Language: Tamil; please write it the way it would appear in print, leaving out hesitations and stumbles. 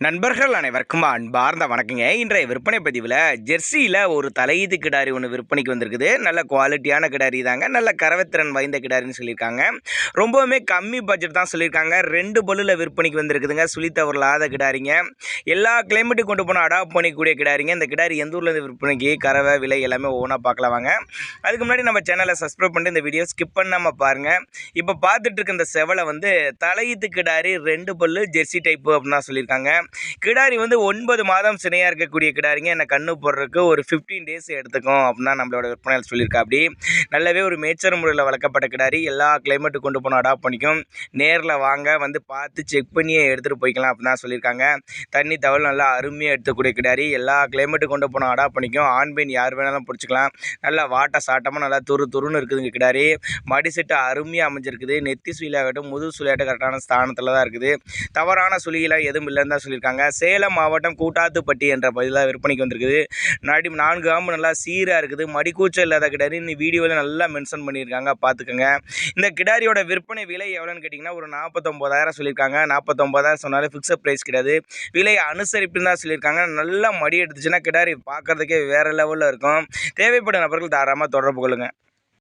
நண்பர்கள் அனைவருக்கும் அன்பார்ந்த வணக்கங்க. இன்றைய விற்பனை பதிவில் ஜெர்சியில் ஒரு தலையீத்து கிடாரி ஒன்று விற்பனைக்கு வந்திருக்குது. நல்ல குவாலிட்டியான கிடாரி தாங்க, நல்ல கறவைத்திறன் வாய்ந்த கிடாரின்னு சொல்லியிருக்காங்க. ரொம்பவுமே கம்மி பட்ஜெட் தான் சொல்லியிருக்காங்க. 2 பல்லில் விற்பனைக்கு வந்திருக்குதுங்க. சுழித்தவரலாத கிடாரிங்க, எல்லா கிளைமேட்டுக்கும் கொண்டு போனால் அடாப்ட் பண்ணிக்கூடிய கிடாரிங்க. இந்த கிடாரி எந்த ஊர்லேருந்து விற்பனைக்கு, கறவை விலை எல்லாமே ஒவ்வொன்றா பார்க்கலாம் வாங்க. அதுக்கு முன்னாடி நம்ம சேனலை சப்ஸ்கிரைப் பண்ணிட்டு இந்த வீடியோ ஸ்கிப் பண்ணாமல் பாருங்கள். இப்போ பார்த்துட்டு இருக்க இந்த செவலை தலையீத்து கிடாரி 2 பல்லு ஜெர்சி டைப்பு அப்படின்னு தான் சொல்லியிருக்காங்க. கிடாரி 9 மாதம் சினையாக இருக்கக்கூடிய கிடாரிங்க. என்ன கண்ணு போடுறதுக்கு ஒரு 15 டேஸ் எடுத்துக்கும் அப்படின்னா நம்மளோட விற்பனையில் சொல்லியிருக்கா. அப்படி நல்லாவே ஒரு மேய்ச்சல் முறையில் வளர்க்கப்பட்ட கிடாரி, எல்லா கிளைமேட்டுக்கு கொண்டு போனால் அடாப்ட் பண்ணிக்கும். நேரில் வாங்க, பார்த்து செக் பண்ணியே எடுத்துகிட்டு போய்க்கலாம் அப்படின்னா சொல்லியிருக்காங்க. தண்ணி தவள் நல்லா அருமையாக எடுத்துக்கூடிய கிடாரி, எல்லா கிளைமேட்டுக்கு கொண்டு போனால் அடாப்ட் பண்ணிக்கும். ஆண் பெண் யார் வேணாலும் பிடிச்சிக்கலாம். நல்லா வாட்டை சாட்டமாக நல்லா துருன்னு இருக்குதுங்க கிடாரி. மடி செட்டு அருமையாக அமைஞ்சிருக்குது. நெத்தி சுழியாகட்டும் முது சுழியாகட்டும் கரெக்டான ஸ்தானத்தில் தான் இருக்குது. தவறான சுழியெல்லாம் எதுவும் இல்லைன்னு தான் சொல்லியிருக்காங்க. சேலம் மாவட்டம் கூட்டாத்துப்பட்டி என்ற பகுதியில் விற்பனைக்கு வந்திருக்குது. 4 காம்பு நல்லா சீராக இருக்குது. மடிக்கூச்சல் இல்லாத கிடாரி வீடியோவில் நல்லா மென்ஷன் பண்ணியிருக்காங்க, பார்த்துக்கோங்க. இந்த கிடாரியோட விற்பனை விலை எவ்வளோன்னு கேட்டிங்கன்னா ஒரு 49,000 சொல்லியிருக்காங்க. 49,000 சொன்னாலும் ஃபிக்ஸட் ப்ரைஸ் கிடையாது, விலை அனுசரிப்புன்னு தான் சொல்லியிருக்காங்க. நல்லா மடி எடுத்துச்சுன்னா கிடாரி பார்க்குறதுக்கே வேறு லெவலில் இருக்கும். தேவைப்படும் நபர்கள் தாராளமாக தொடர்பு கொள்ளுங்கள்.